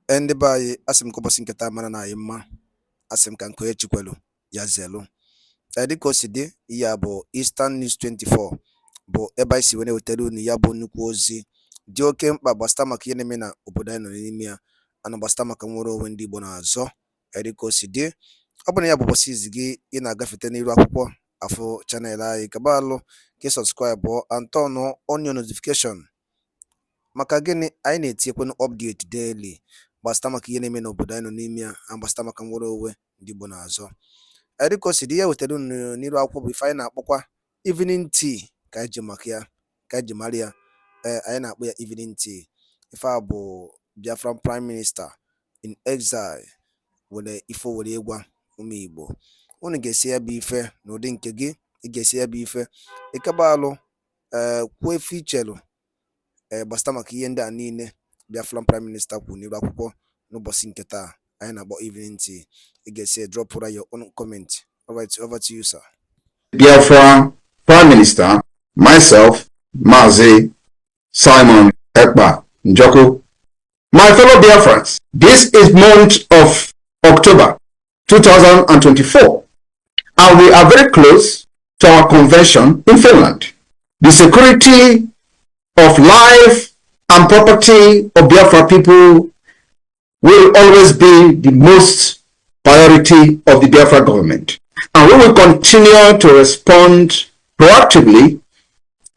Ndị be anyị asị m ka ụbọchị nketa mara na anyị mma, asị m ka nke onye chikwelu ya zelu. Dịka o si dị, ihe a bụ Eastern News 24 bụ ebe anyị si wee na-ewetara unu ya bụ nnukwu ozi dị oke mkpa gbasata maka ihe na-eme na obodo anyị nọ n'ime ya, ana gbasata maka nwere onwe ndị Igbo na-azọ. Dịka o si dị, ọ bụ na ya bụ ụbọchị izi gị ị na-agafete n'iru akwụkwọ afọ chanel anyị, kaba alụ ka ị sọbskraibụ antọnụ onye notifikeshọn. Maka gịnị? Anyị na-etinyekwanụ update daily gbasata maka ihe na-eme n'obodo anyị nọ n'ime ya, agbasata maka nwere onwe ndị Igbo na-azọ. Dịka o si dị, ya wetara unu n'iru akwụkwọ bụ ife anyị na-akpọkwa EveningTEA ka anyị ji maka ya, ka anyị ji mara ya. Anyị na-akpọ ya EveningTEA. Ife a bụ Biafran Prime Minister in exile were ife were ịgwa ụmụ Igbo. Unu ga-esi ya bụ ife n'ụdị nke gị, ị ga-esi ya bụ ife ịkaba alụ kwuo efe ichelu gbasata maka ihe ndị a niile Biafran Prime Minister kwuru n'iru akwụkwọ n'ụbọchị nke taa anyị na-akpọ EveningTEA. Ị ga-esi drop your own comment. All right, over to you, sir. Biafra Prime Minister, myself, Mazi Simon EKPA Njoku. My fellow Biafrans, this is month of October 2024, and we are very close to our convention in Finland. The security of life and property of Biafra people will always be the most priority of the Biafra government. And we will continue to respond proactively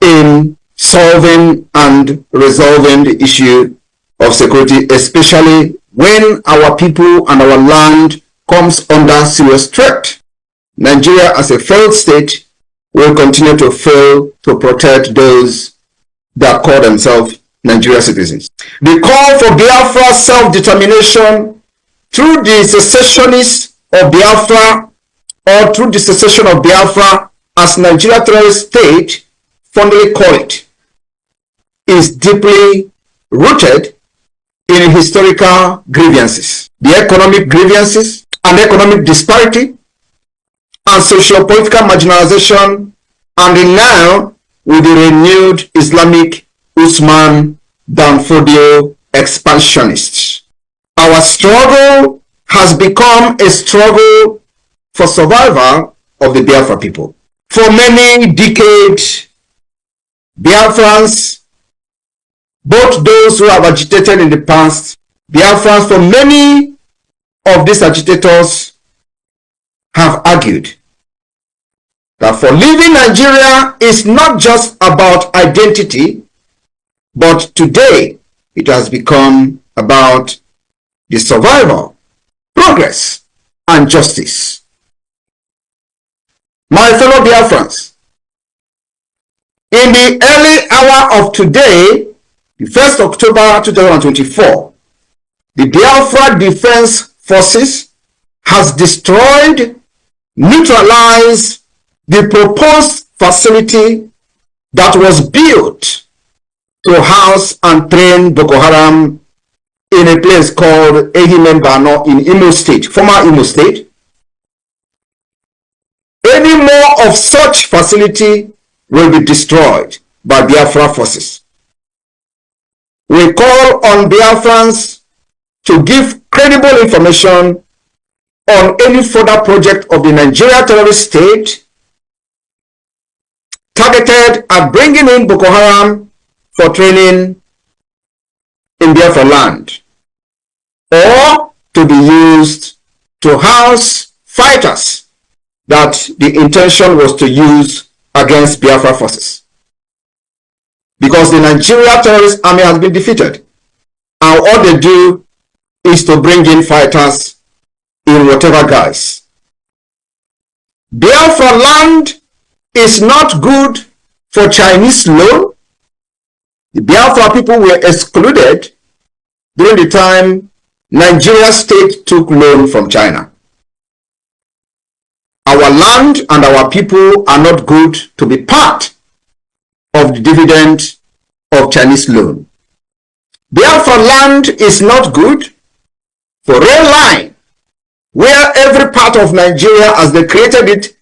in solving and resolving the issue of security, especially when our people and our land comes under serious threat. Nigeria as a failed state will continue to fail to protect those that call themselves Nigerian citizens. The call for Biafra self-determination through the secessionists of Biafra, or through the secession of Biafra as Nigeria terrorist state fondly call it, is deeply rooted in historical grievances. The economic grievances and economic disparity and socio-political marginalization, and now with the renewed Islamic Usman Danfodio expansionists. Our struggle has become a struggle for survival of the Biafra people. For many decades, Biafrans, both those who have agitated in the past, Biafrans, for many of these agitators have argued that for leaving Nigeria is not just about identity, but today it has become about the survival, progress, and justice. My fellow Biafrans, in the early hour of today, the 1st October 2024, the Biafra Defense Forces has destroyed, neutralized the proposed facility that was built to house and train Boko Haram in a place called Ehimembano in Imo State, former Imo State. Any more of such facility will be destroyed by Biafra forces. We call on Biafrans to give credible information on any further project of the Nigeria terrorist state targeted at bringing in Boko Haram for training in Biafra land, or to be used to house fighters that the intention was to use against Biafra forces. Because the Nigeria terrorist army has been defeated, and all they do is to bring in fighters in whatever guise. Biafra land is not good for Chinese loan. The Biafra people were excluded during the time Nigeria state took loan from China. Our land and our people are not good to be part of the dividend of Chinese loan. Biafra land is not good for rail line, where every part of Nigeria, as they created it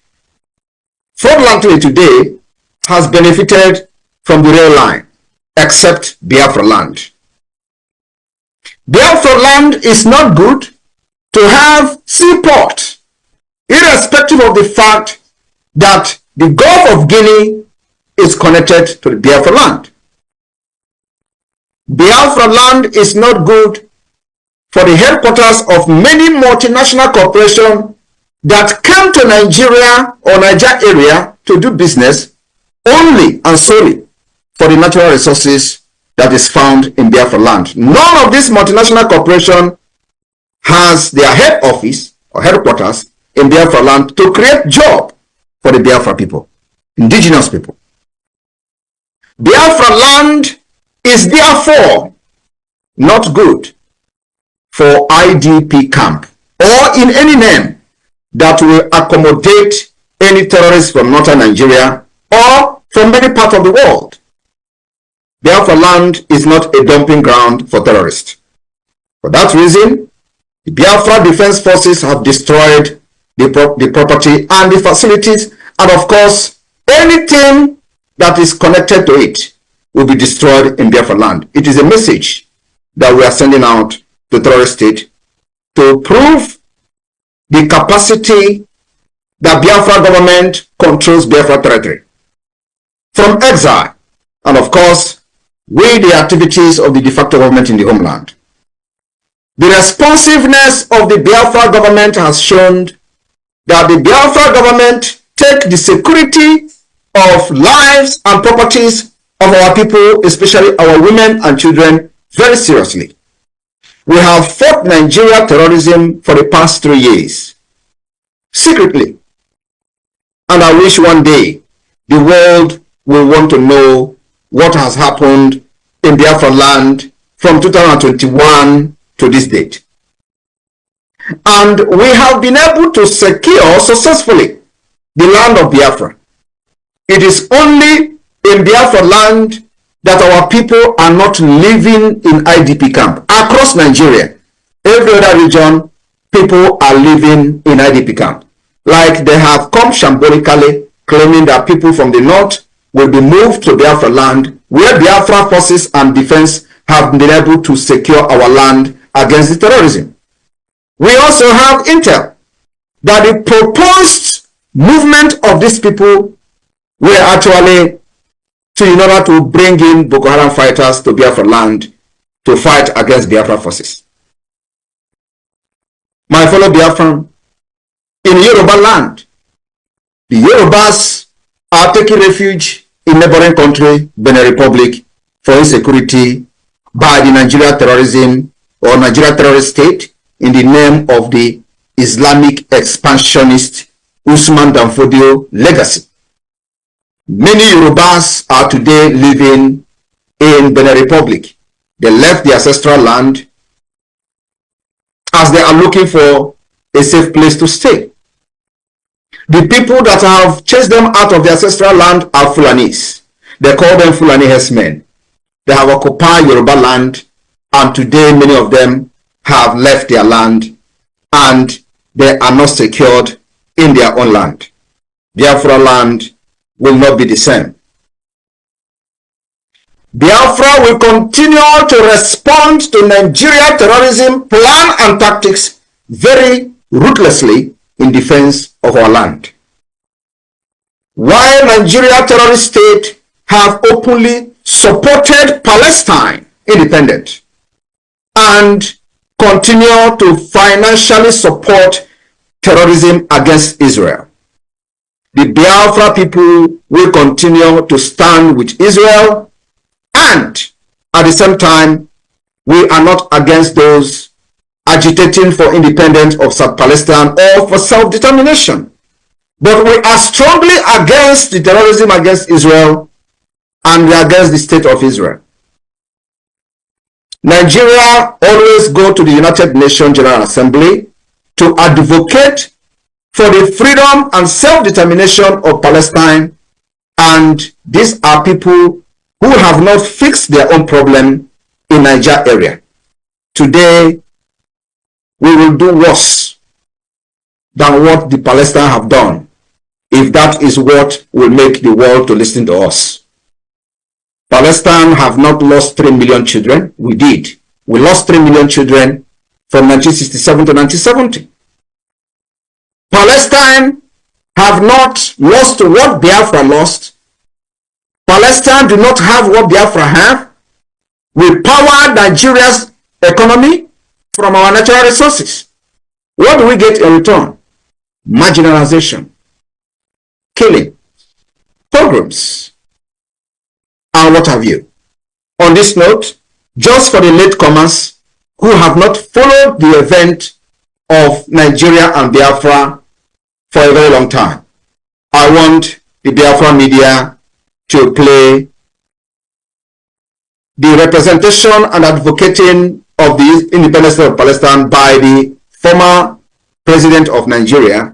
fraudulently today, has benefited from the rail line, except Biafra land. Biafra land is not good to have seaport, irrespective of the fact that the Gulf of Guinea is connected to the Biafra land. Biafra land is not good for the headquarters of many multinational corporations that come to Nigeria or Niger area to do business only and solely for the natural resources that is found in Biafra land. None of these multinational corporations has their head office or headquarters in Biafra land to create job for the Biafra people, indigenous people. Biafra land is therefore not good for IDP camp or in any name that will accommodate any terrorists from northern Nigeria or from many parts of the world. Biafra land is not a dumping ground for terrorists. For that reason, the Biafra Defense Forces have destroyed the property and the facilities, and of course, anything that is connected to it will be destroyed in Biafra land. It is a message that we are sending out to terrorist state to prove the capacity that Biafra government controls Biafra territory from exile, and of course, with the activities of the de facto government in the homeland. The responsiveness of the Biafra government has shown that the Biafra government take the security of lives and properties of our people, especially our women and children, very seriously. We have fought Nigeria terrorism for the past 3 years, secretly. And I wish one day the world will want to know what has happened in Biafra land from 2021 to this date. And we have been able to secure successfully the land of Biafra. It is only in Biafra land that our people are not living in IDP camp. Across Nigeria, every other region, people are living in IDP camp. Like they have come shambolically claiming that people from the north will be moved to Biafra land, where Biafra forces and defense have been able to secure our land against the terrorism. We also have intel that the proposed movement of these people were actually in order to bring in Boko Haram fighters to Biafra land to fight against Biafra forces. My fellow Biafran, in Yoruba land, the Yorubas are taking refuge in neighboring country, Benin Republic, for insecurity by the Nigeria terrorism or Nigeria terrorist state in the name of the Islamic expansionist Usman Danfodio legacy. Many Yorubas are today living in Benin Republic. They left their ancestral land as they are looking for a safe place to stay. The people that have chased them out of their ancestral land are Fulanis. They call them Fulani herdsmen. They have occupied Yoruba land, and today many of them have left their land and they are not secured in their own land. Biafra land will not be the same. Biafra will continue to respond to Nigeria terrorism plan and tactics very ruthlessly in defense of our land. While Nigeria terrorist state have openly supported Palestine independent and continue to financially support terrorism against Israel, the Biafra people will continue to stand with Israel, and at the same time, we are not against those agitating for independence of South Palestine or for self-determination. But we are strongly against the terrorism against Israel, and we are against the state of Israel. Nigeria always go to the United Nations General Assembly to advocate for the freedom and self-determination of Palestine, and these are people who have not fixed their own problem in Niger area. Today, we will do worse than what the Palestinians have done, if that is what will make the world to listen to us. Palestine have not lost 3 million children. We did. We lost 3 million children from 1967 to 1970. Palestine have not lost what Biafra lost. Palestine do not have what Biafra have. We power Nigeria's economy from our natural resources. What do we get in return? Marginalization, killing, pogroms, and what have you. On this note, just for the latecomers who have not followed the event of Nigeria and Biafra for a very long time, I want the Biafra media to play the representation and advocating of the independence of Palestine by the former president of Nigeria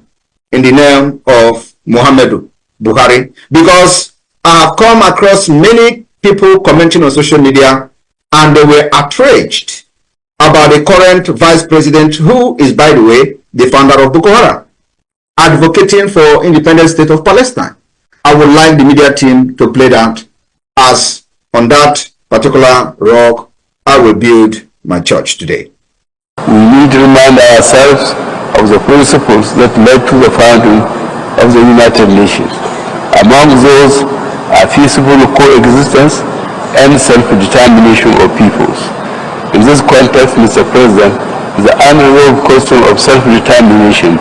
in the name of Muhammadu Buhari, because I have come across many people commenting on social media and they were outraged about the current vice president, who is, by the way, the founder of Boko Haram, advocating for independent state of Palestine. I would like the media team to play that, as on that particular rock I will build my church today. We need to remind ourselves of the principles that led to the founding of the United Nations. Among those are peaceful coexistence and self-determination of peoples. In this context, Mr. President, the unresolved question of self-determination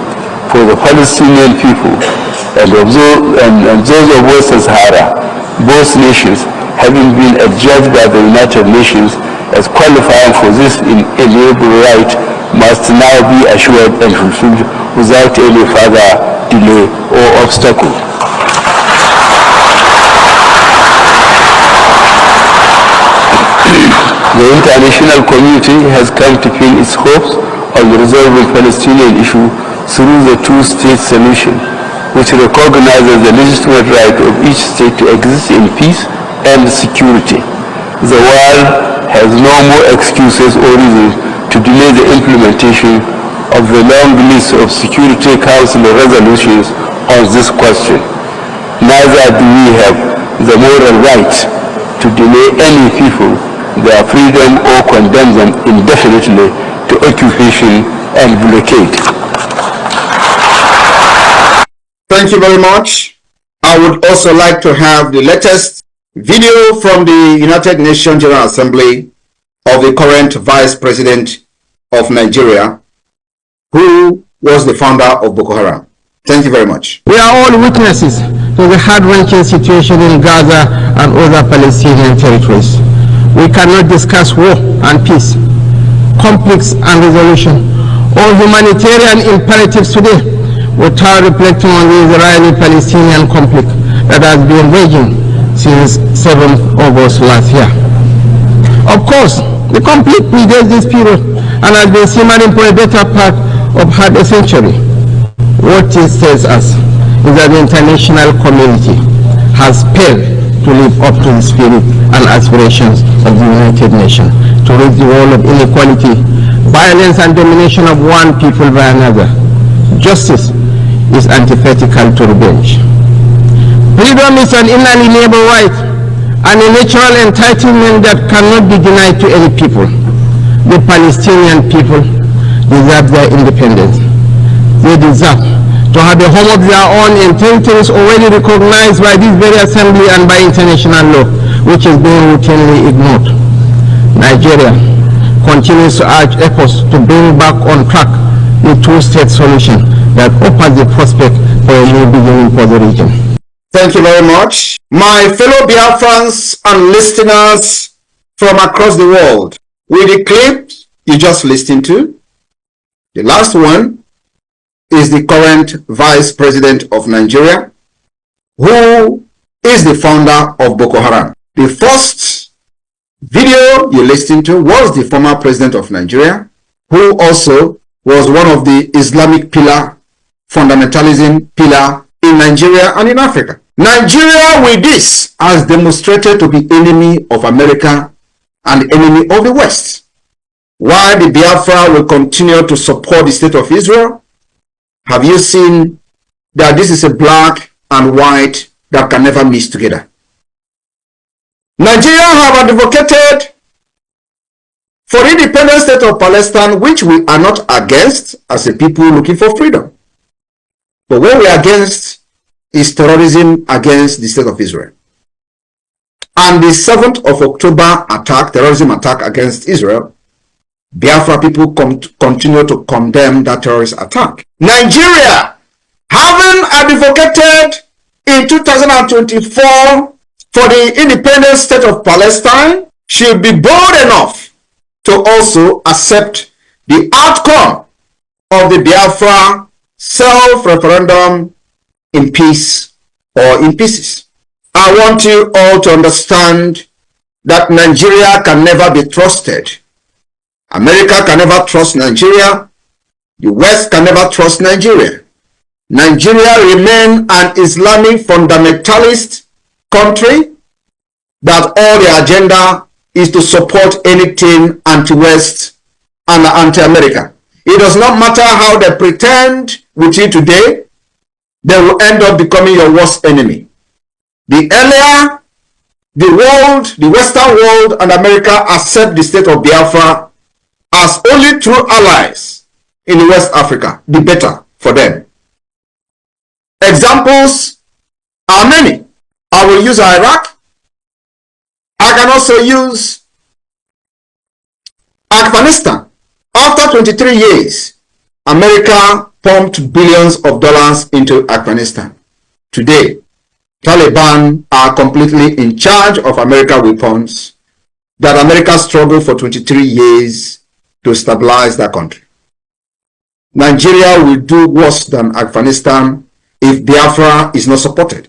for the Palestinian people and those of Western Sahara, both nations having been adjudged by the United Nations as qualifying for this inalienable right, must now be assured and fulfilled without any further delay or obstacle. The international community has come to pin its hopes on resolving the Palestinian issue through the two-state solution, which recognizes the legitimate right of each state to exist in peace and security. The world has no more excuses or reasons to delay the implementation of the long list of Security Council resolutions on this question. Neither do we have the moral right to delay any people their freedom or condemn them indefinitely to occupation and blockade. Thank you very much. I would also like to have the latest video from the United Nations General Assembly of the current Vice President of Nigeria, who was the founder of Boko Haram. Thank you very much. We are all witnesses to the heart-wrenching situation in Gaza and other Palestinian territories. We cannot discuss war and peace, conflicts and resolution, or humanitarian imperatives today without reflecting on the Israeli-Palestinian conflict that has been raging since 7th August last year. Of course, the conflict predates this period and has been simmering for a better part of half a century. What it tells us is that the international community has failed to live up to the spirit and aspirations of the United Nations to rid the world of inequality, violence and domination of one people by another. Justice is antithetical to revenge. Freedom is an inalienable right and a natural entitlement that cannot be denied to any people. The Palestinian people deserve their independence. They deserve to have a home of their own in territories already recognized by this very assembly and by international law, which is being routinely ignored. Nigeria continues to urge efforts to bring back on track the two-state solution that offers the prospect for a new beginning for the region. Thank you very much. My fellow Biafrans and listeners from across the world, with the clip you just listened to, the last one is the current Vice President of Nigeria, who is the founder of Boko Haram. The first video you listened to was the former President of Nigeria, who also was one of the Islamic fundamentalism pillar in Nigeria and in Africa. Nigeria, with this, has demonstrated to be enemy of America and enemy of the West. While the Biafra will continue to support the state of Israel, have you seen that this is a black and white that can never mix together? Nigeria have advocated for the independent state of Palestine, which we are not against as a people looking for freedom. But what we are against is terrorism against the state of Israel. And the 7th of October attack, terrorism attack against Israel, Biafra people continue to condemn that terrorist attack. Nigeria, having advocated in 2024 for the independent state of Palestine, should be bold enough to also accept the outcome of the Biafra self-referendum in peace or in pieces. I want you all to understand that Nigeria can never be trusted. America can never trust Nigeria. The West can never trust Nigeria. Nigeria remains an Islamic fundamentalist country that all their agenda is to support anything anti-West and anti-America. It does not matter how they pretend with you today, they will end up becoming your worst enemy. The earlier the world, the Western world and America accept the state of Biafra as only true allies in West Africa, the better for them. Examples are many. I will use Iraq. I can also use Afghanistan. After 23 years, America pumped billions of dollars into Afghanistan. Today, Taliban are completely in charge of American weapons that America struggled for 23 years to stabilize that country. Nigeria will do worse than Afghanistan if Biafra is not supported.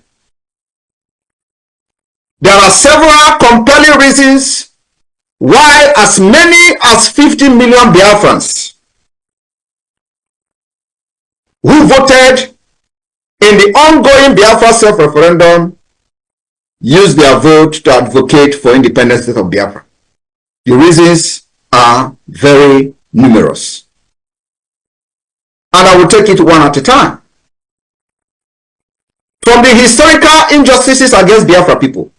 There are several compelling reasons why as many as 50 million Biafrans who voted in the ongoing Biafra self-referendum use their vote to advocate for independence of Biafra. The reasons are very numerous. And I will take it one at a time. From the historical injustices against Biafra people,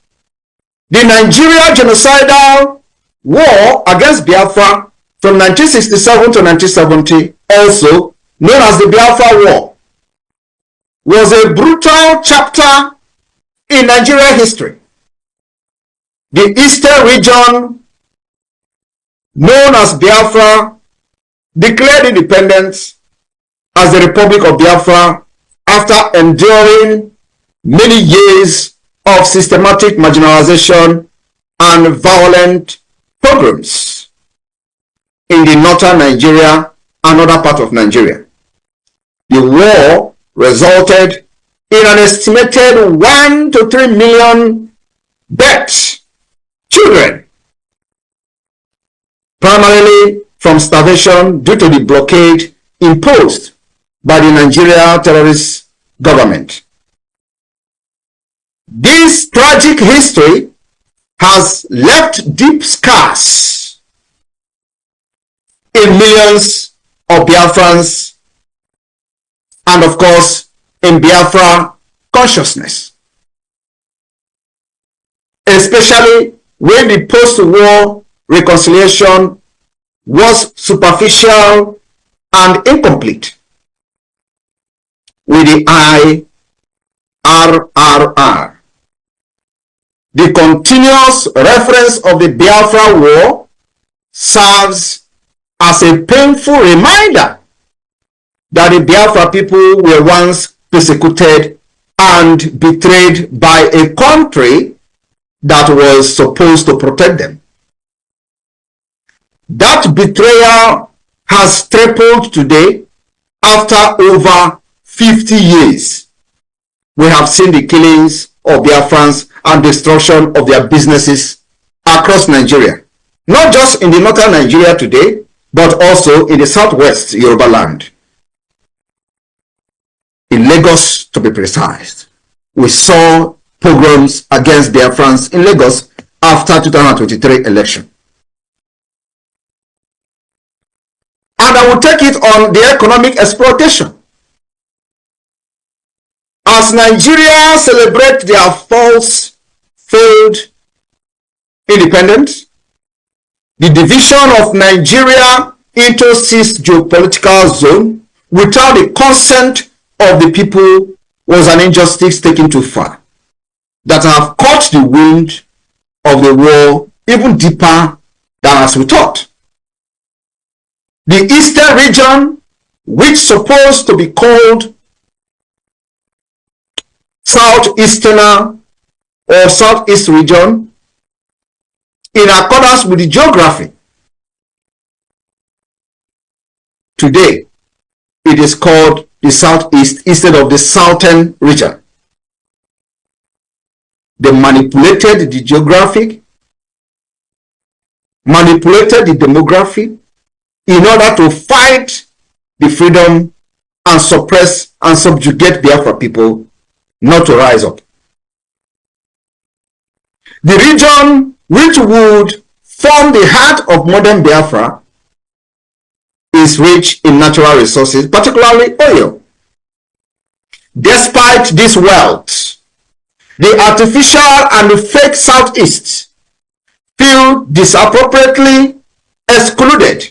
the Nigeria genocidal war against Biafra from 1967 to 1970, also known as the Biafra War, was a brutal chapter in Nigeria history. The eastern region, known as Biafra, declared independence as the Republic of Biafra after enduring many years of systematic marginalization and violent pogroms in the northern Nigeria and other parts of Nigeria. The war resulted in an estimated 1 to 3 million deaths, children, primarily from starvation due to the blockade imposed by the Nigeria terrorist government. This tragic history has left deep scars in millions of Biafrans and, of course, in Biafra consciousness, especially when the post-war reconciliation was superficial and incomplete. With the IRRR, the continuous reference of the Biafra War serves as a painful reminder that the Biafra people were once persecuted and betrayed by a country that was supposed to protect them. That betrayal has tripled today after over 50 years. We have seen the killings of Biafrans and destruction of their businesses across Nigeria. Not just in the northern Nigeria today, but also in the southwest Yoruba land. In Lagos, to be precise, we saw pogroms against Biafrans in Lagos after 2023 election. And I will take it on the economic exploitation. As Nigeria celebrates their false, failed independence, the division of Nigeria into 6 geopolitical zones without the consent of the people was an injustice taken too far, that have caught the wind of the war even deeper than as we thought. The Eastern region, which is supposed to be called Southeastern or Southeast region, in accordance with the geography, today it is called the Southeast instead of the Southern region. They manipulated the geographic, manipulated the demography in order to fight the freedom and suppress and subjugate Biafra people not to rise up. The region which would form the heart of modern Biafra is rich in natural resources, particularly oil. Despite this wealth, the artificial and the fake Southeast feel disappropriately excluded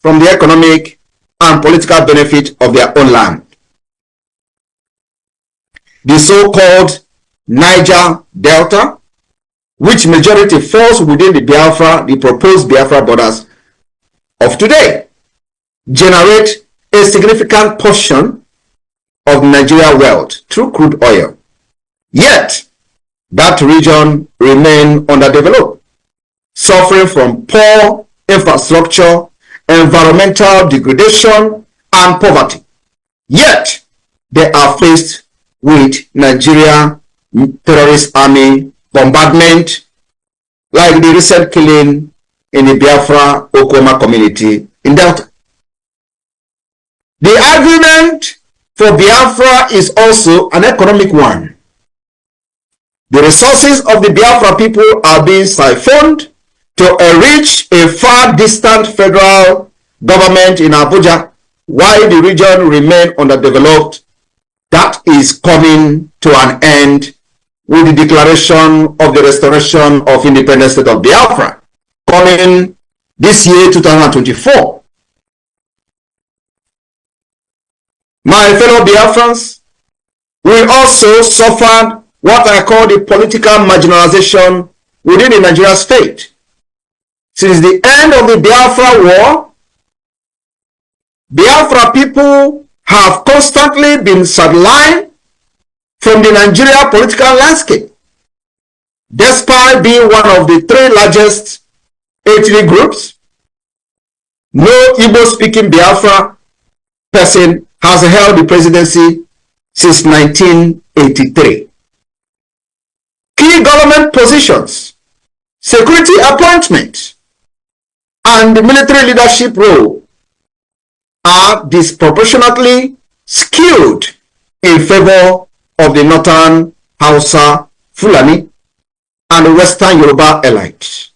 from the economic and political benefit of their own land. The so-called Niger Delta, which majority falls within the proposed Biafra borders of today, generate a significant portion of Nigeria wealth through crude oil. Yet, that region remains underdeveloped, suffering from poor infrastructure, environmental degradation, and poverty. Yet, they are faced with Nigeria terrorist army bombardment, like the recent killing in the Biafra Okoma community in Delta. The argument for Biafra is also an economic one. The resources of the Biafra people are being siphoned to enrich a far distant federal government in Abuja, while the region remains underdeveloped. That is coming to an end with the declaration of the restoration of independent state of Biafra, coming this year, 2024. My fellow Biafrans, we also suffered what I call the political marginalization within the Nigerian state. Since the end of the Biafra war, Biafra people have constantly been sidelined from the Nigeria political landscape, despite being one of the 3 largest ethnic groups. No Igbo-speaking Biafra person has held the presidency since 1983. Key government positions, security appointments, and the military leadership role are disproportionately skewed in favor of the northern Hausa, Fulani, and western Yoruba elites.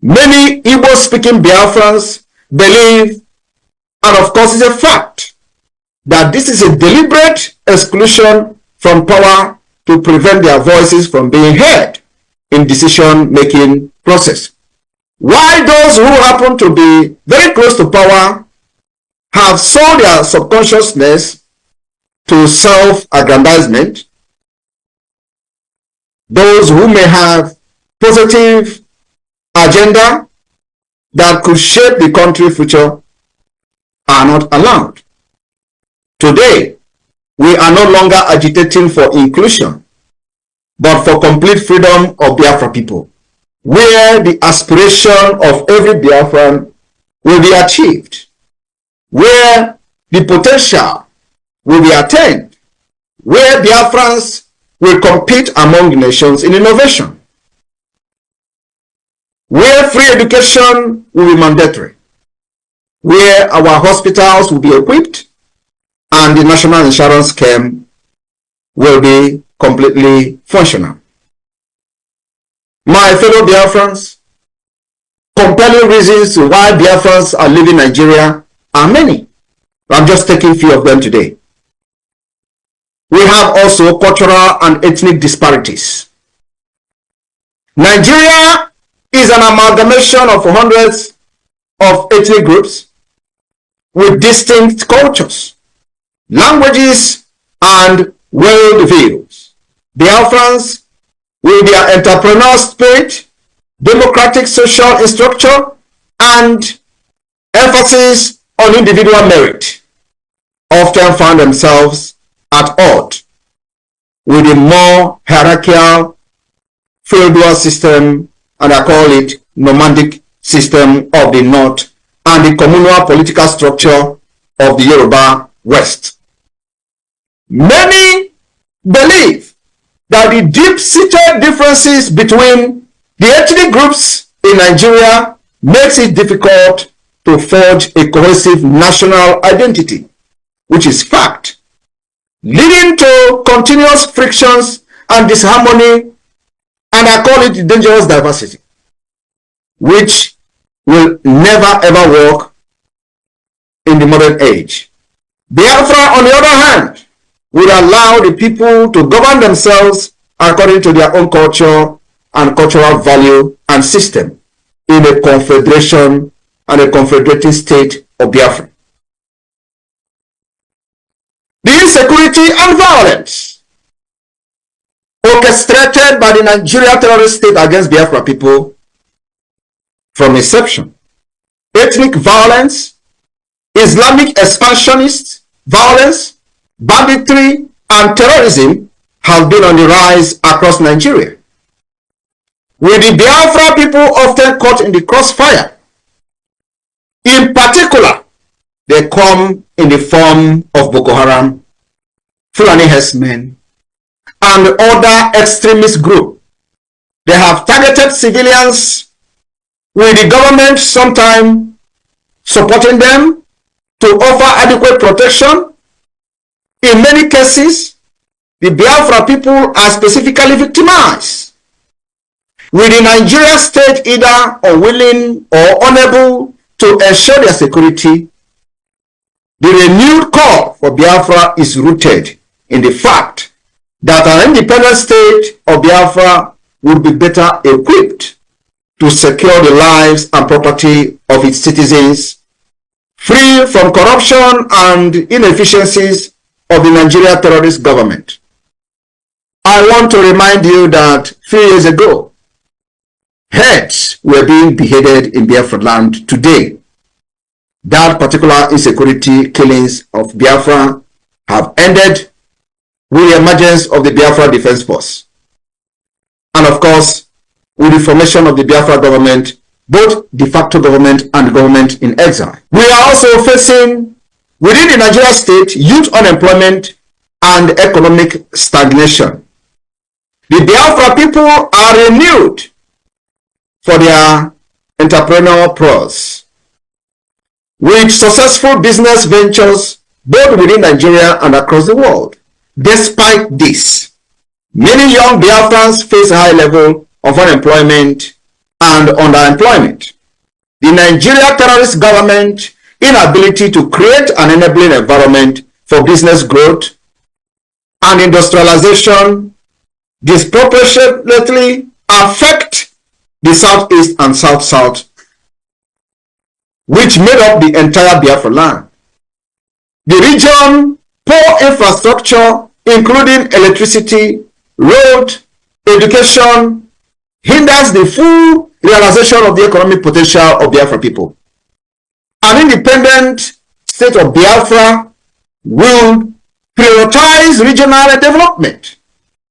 Many Igbo-speaking Biafrans believe, and of course it's a fact, that this is a deliberate exclusion from power to prevent their voices from being heard in decision-making process. While those who happen to be very close to power have sold their subconsciousness to self-aggrandizement, those who may have positive agenda that could shape the country's future are not allowed. Today, we are no longer agitating for inclusion, but for complete freedom of Biafra people, where the aspiration of every Biafran will be achieved, where the potential will be attained, where Biafrans will compete among nations in innovation, where free education will be mandatory, where our hospitals will be equipped, and the national insurance scheme will be completely functional. My fellow Biafrans, compelling reasons why Biafrans are leaving Nigeria are many. I'm just taking a few of them today. We have also cultural and ethnic disparities. Nigeria is an amalgamation of hundreds of ethnic groups with distinct cultures, languages, and worldviews. Biafrans, with their entrepreneurial spirit, democratic social structure, and emphasis on individual merit, often find themselves at odds with a more hierarchical feudal system, and I call it nomadic system of the north, and the communal political structure of the Yoruba West. Many believe that the deep-seated differences between the ethnic groups in Nigeria makes it difficult to forge a cohesive national identity, which is fact, leading to continuous frictions and disharmony, and I call it dangerous diversity, which will never ever work in the modern age. Biafra, on the other hand, will allow the people to govern themselves according to their own culture and cultural value and system in a confederation and a confederating state of Biafra. The insecurity and violence orchestrated by the Nigeria terrorist state against Biafra people from inception, ethnic violence, Islamic expansionist violence, banditry, and terrorism have been on the rise across Nigeria, with the Biafra people often caught in the crossfire. In particular, they come in the form of Boko Haram, Fulani herdsmen, and other extremist groups. They have targeted civilians, with the government sometimes supporting them to offer adequate protection. In many cases, the Biafra people are specifically victimized, with the Nigeria state either unwilling or unable to ensure their security. The renewed call for Biafra is rooted in the fact that an independent state of Biafra would be better equipped to secure the lives and property of its citizens, free from corruption and inefficiencies of the Nigeria terrorist government. I want to remind you that 3 years ago, heads were being beheaded in Biafra land. Today, that particular insecurity killings of Biafra have ended with the emergence of the Biafra Defense Force, and of course, with the formation of the Biafra government, both de facto government and government in exile. We are also facing, within the Nigeria state, youth unemployment and economic stagnation. The Biafra people are renewed for their entrepreneurial prowess, with successful business ventures both within Nigeria and across the world. Despite this, many young Biafrans face a high level of unemployment and underemployment. The Nigeria terrorist government inability to create an enabling environment for business growth and industrialization disproportionately affect the southeast and south-south, which made up the entire Biafra land. The region poor infrastructure, including electricity, road, education, hinders the full realization of the economic potential of Biafra people. An independent state of Biafra will prioritize regional development,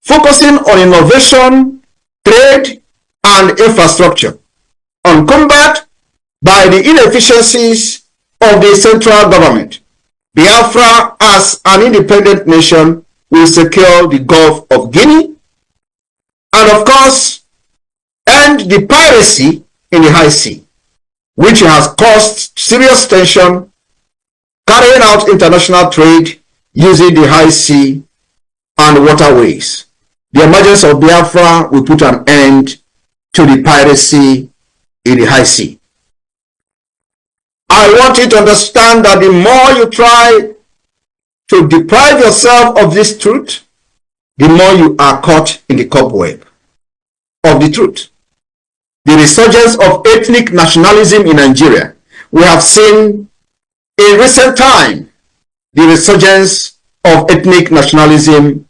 focusing on innovation, trade, and infrastructure, uncumbered by the inefficiencies of the central government. Biafra, as an independent nation, will secure the Gulf of Guinea and, of course, end the piracy in the high sea, which has caused serious tension, carrying out international trade using the high sea and waterways. The emergence of Biafra will put an end to the piracy in the high sea. I want you to understand that the more you try to deprive yourself of this truth, the more you are caught in the cobweb of the truth. the resurgence of ethnic nationalism in Nigeria. We have seen in recent time the resurgence of ethnic nationalism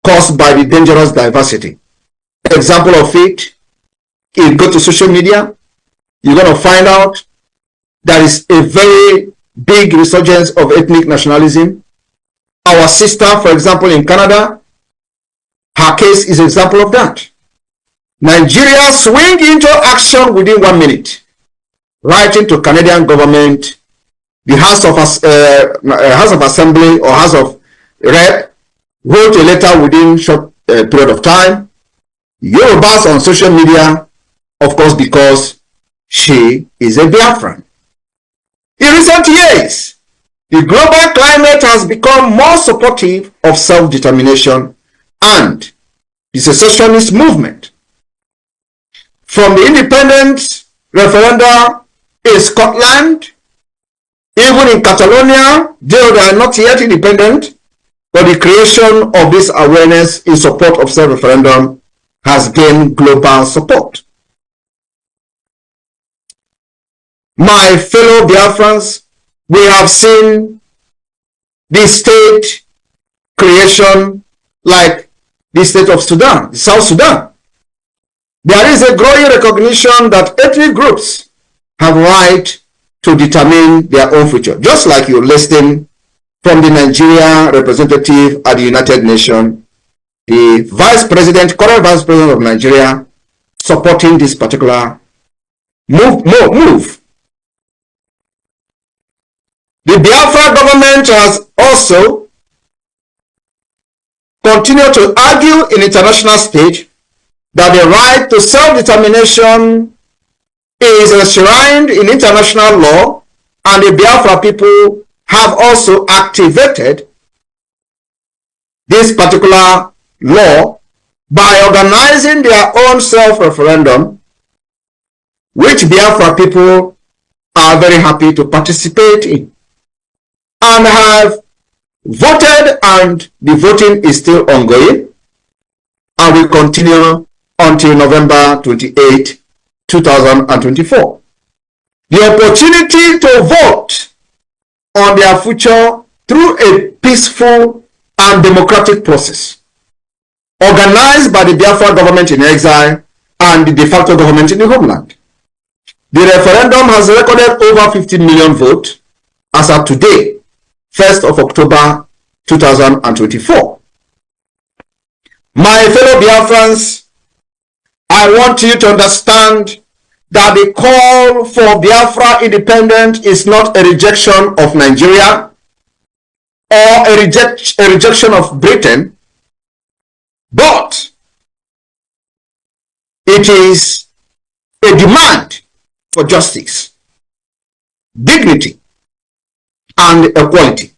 caused by the dangerous diversity. Example of it, if you go to social media, you're going to find out there is a very big resurgence of ethnic nationalism. Our sister, for example, in Canada, her case is an example of that. Nigeria swing into action within 1 minute, writing to Canadian government, the House of Assembly or House of Rep wrote a letter within short period of time. Yorubas on social media, of course, because she is a Biafran. In recent years, the global climate has become more supportive of self-determination and the secessionist movement. From the independence referenda in Scotland, even in Catalonia, though they are not yet independent, but the creation of this awareness in support of self-referendum has gained global support. My fellow Biafrans, we have seen the state creation like the state of Sudan, South Sudan. There is a growing recognition that ethnic groups have right to determine their own future, just like you're listening from the Nigeria representative at the United Nations, the current vice president of Nigeria, supporting this particular move. The Biafra government has also continued to argue in international stage that the right to self-determination is enshrined in international law, and the Biafra people have also activated this particular law by organizing their own self-referendum, which Biafra people are very happy to participate in and have voted, and the voting is still ongoing and will continue until November 28, 2024. The opportunity to vote on their future through a peaceful and democratic process organized by the Biafra government in exile and the de facto government in the homeland. The referendum has recorded over 15 million votes as of today, 1st of October 2024. My fellow Biafrans, I want you to understand that the call for Biafra independence is not a rejection of Nigeria or a rejection of Britain, but it is a demand for justice, dignity, and equality.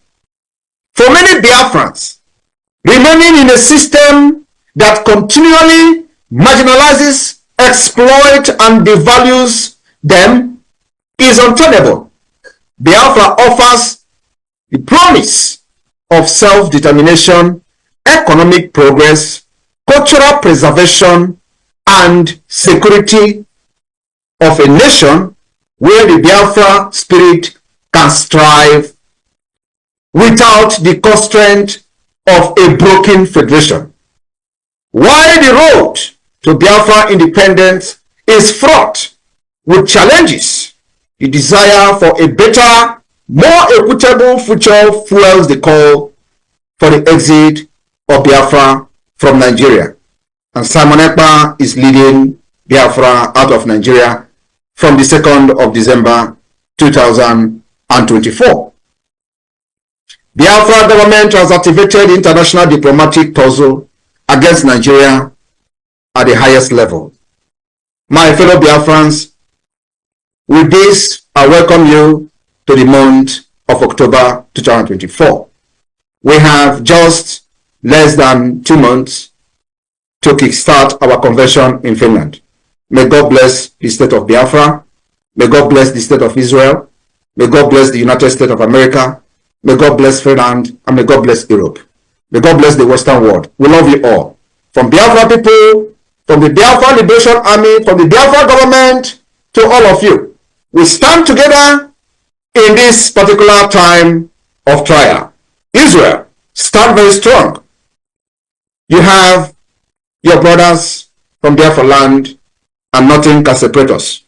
For many Biafrans, remaining in a system that continually marginalizes, exploits, and devalues them is untenable. Biafra offers the promise of self-determination, economic progress, cultural preservation, and security of a nation where the Biafra spirit can strive without the constraint of a broken federation. While the road to Biafra independence is fraught with challenges, the desire for a better, more equitable future fuels the call for the exit of Biafra from Nigeria. And Simon EKPA is leading Biafra out of Nigeria from the 2nd of December 2024. Biafra government has activated international diplomatic tussle against Nigeria at the highest level. My fellow Biafrans, with this, I welcome you to the month of October 2024. We have just less than 2 months to kickstart our convention in Finland. May God bless the state of Biafra. May God bless the state of Israel. May God bless the United States of America. May God bless Finland, and may God bless Europe. May God bless the Western world. We love you all. From Biafra people, from the Biafra Liberation Army, from the Biafra government, to all of you. We stand together in this particular time of trial. Israel, stand very strong. You have your brothers from Biafra land, and nothing can separate us.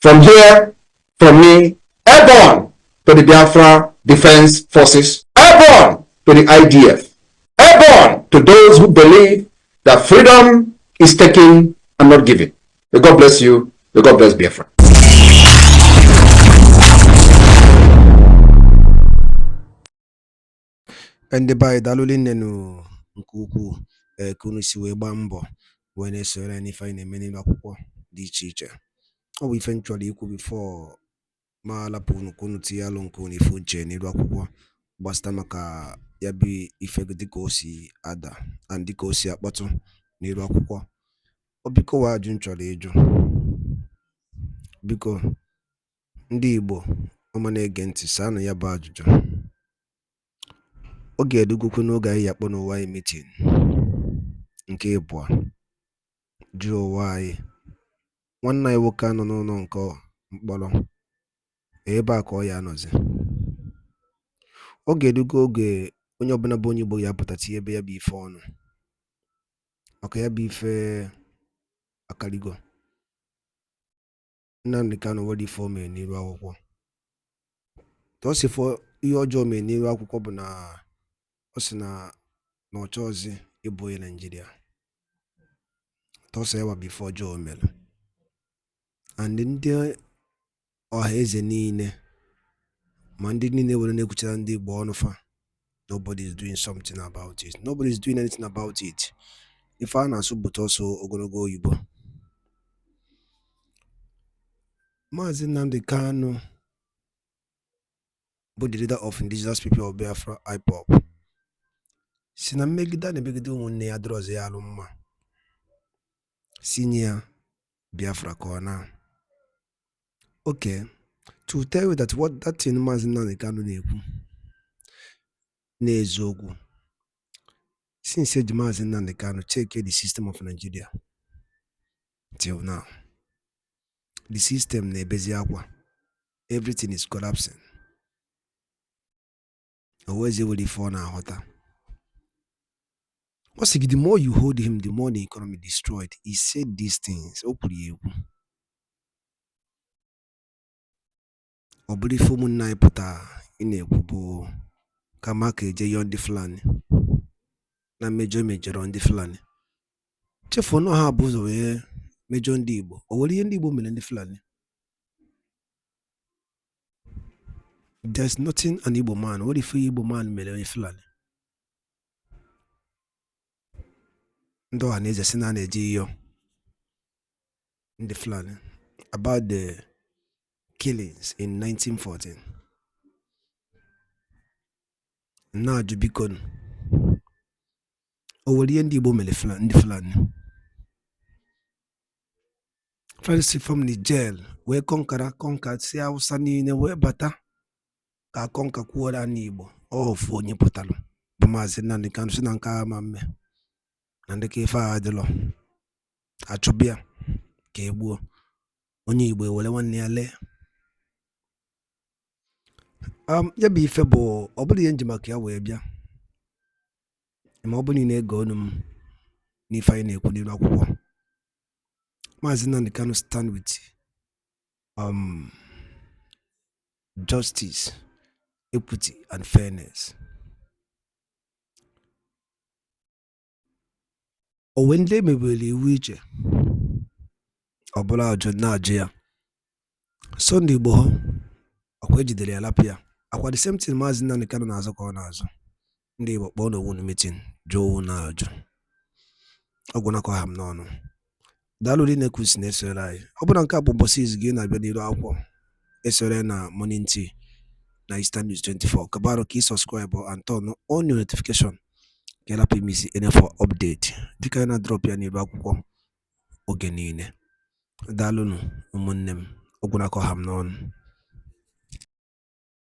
From here, from me, airborne to the Biafra Defense Forces, airborne to the IDF, airborne to those who believe that freedom is taken and not given. May God bless you. May God bless Biafra. ndị be anyị daalụli nnenu nke ukwuu ka unu si wee gbaa mbọ wee na-esore n'ife anyị na-eme n'ime akwụkwọ dị iche iche. Ọ bụ ife m chọrọ ikwu bifo ma alapụ unu ka unu tinye alụ nke unu ife uche n'iru akwụkwọ gbasịta maka ya bụ ife dịka o si ada na dịka o si akpọtụ n'iru akwụkwọ. Ọ biko wa ajụ m chọrọ ịjụ, biko ndị Igbo ọma na-ege ntị saanụ ya bụ ajụjụ. Ọ ga-edugokwu n'oge anyị akpọ n'ụwa anyị mitin nke ịbụọ jụọ ụwa anyị nwanne anyị nwoke anọ n'ụlọ nke mkpọrọ ebe a ka ọ ya anọzi. Ọ ga-edugo oge onye ọbụla bụ onye Igbo ya pụtata ebe ya bụ ife ọnụ maka ya bụ ife akarigo. Nnamdi Kanu nwere ife o mere n'iru akwụkwọ. Tosifo ihe ọjọọ mere n'iru akwụkwọ bụ na ọ sị na ọ chọọzi ịbụ onye Naịjirịa. Tọsọ ya bụ ife ọjọọ o mere. And ndị ọha eze niile ma ndị niile were na-ekwuchara ndị Igbo ọnụ fa, nobody is doing something about it. Nobody is doing anything about it. Ife a na-asụ bụ tọsọ ogologo oyibo. Maazị Nnamdi Kanu bụ the leader of indigenous people of Biafra IPOB si na mmegide na-emegide ụmụnne ya dịrọzi ya alụ mma si nye ya Biafra ka ọ na. Okay, to tell you that what that thing Maazị Nnamdi Kanu na-ekwu n'eziokwu, since eji Maazị Nnamdi Kanu check the system of Nigeria till now, the system na-ebezi akwa, everything is collapsing. Always able to phone out. The more you hold him, the more the economy destroyed. He said these things. Obuli fomu na ipota ine kubo kama keje yondi fulani na major on the fulani. Chefo no ha buzo we major ndi Igbo. Oweli ndi Igbo mele ndi fulani. There's nothing an Igbo man. What if Igbo man mele fulani? Ndo aneze sina neji yo in the fulani about the killings in 1914. Na jubikon. Oweli ndi Igbo mele fulani ndi fulani. First from the jail we conquer si Hausa niile we bata ka konka kwuola n'Igbo ofu onye pụtalụ bụ Maazị Nnamdi Kanu si na nke ama mme na ndị ka ife a adịlọ achụbịa ka egbuo onye Igbo ewere nwanne ya lee. Ya bụ ife bụ ọ bụrụ ihe nji maka ya wee bịa ma ọ bụ niile ego ọnụ m n'ife anyị na-ekwu n'iru akwụkwọ. Maazị Nnamdi Kanu stand with justice, equity and fairness. Owende mebeli iwu iche ọbụla ajụ na-ajụ ya Sunday Igbo akwa ejidere ya lapụ ya akwa the same thing Maazị Nnamdi Kanu na-azụ ka ọ na-azụ. Ndị Igbo kpọọ n'owu na meeting jụọ owu na-ajụ ọgwụ nakọ ha m n'ọnụ. Daalụ dị na-ekwusi na-esore anyị. Ọ bụla nke a bụ mbọsị izu gị na-abịa n'iru akwụkwọ esore na EveningTEA na Eastern News 24. Kabaro ka subscribe and turn on your notification ka ịlapụ imisi any for update dịka anyị na-drop ya n'iru akwụkwọ oge niile. Daalụnụ ụmụnne m ọgwụ nakọ ha m n'ọnụ.